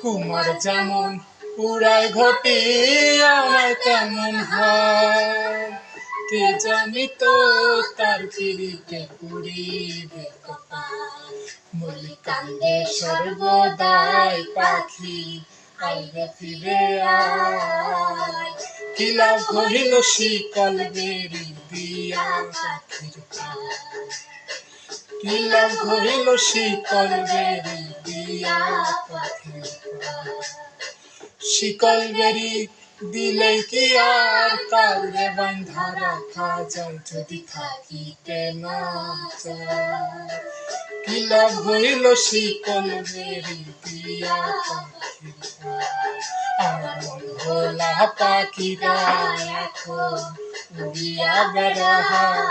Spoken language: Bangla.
কুমার যেমন উড়ায় ঘটি আমার তেমন হয়, কে জানি তো তার পিড়িতে পুরিবে কপাল। মল্লিক কান্দে সর্বদাই পাখি আইরে ফিরে আয়, কি লাভ হইল শিকল বেরি দিয়া পাখির পায়, কি লাভ হইল শিকল বেরি দিয়া পাখির পায়। শিকল বেরি দিলে কি আর কাউরে বাঁধা রাখা যায়, যদি থাকিতে না চায়। কি লাভ হইল শিকল বেরি দিয়া পাখির পায়। আমার মন ভোলা পাখিরা এখন উড়িয়া বেড়ায়।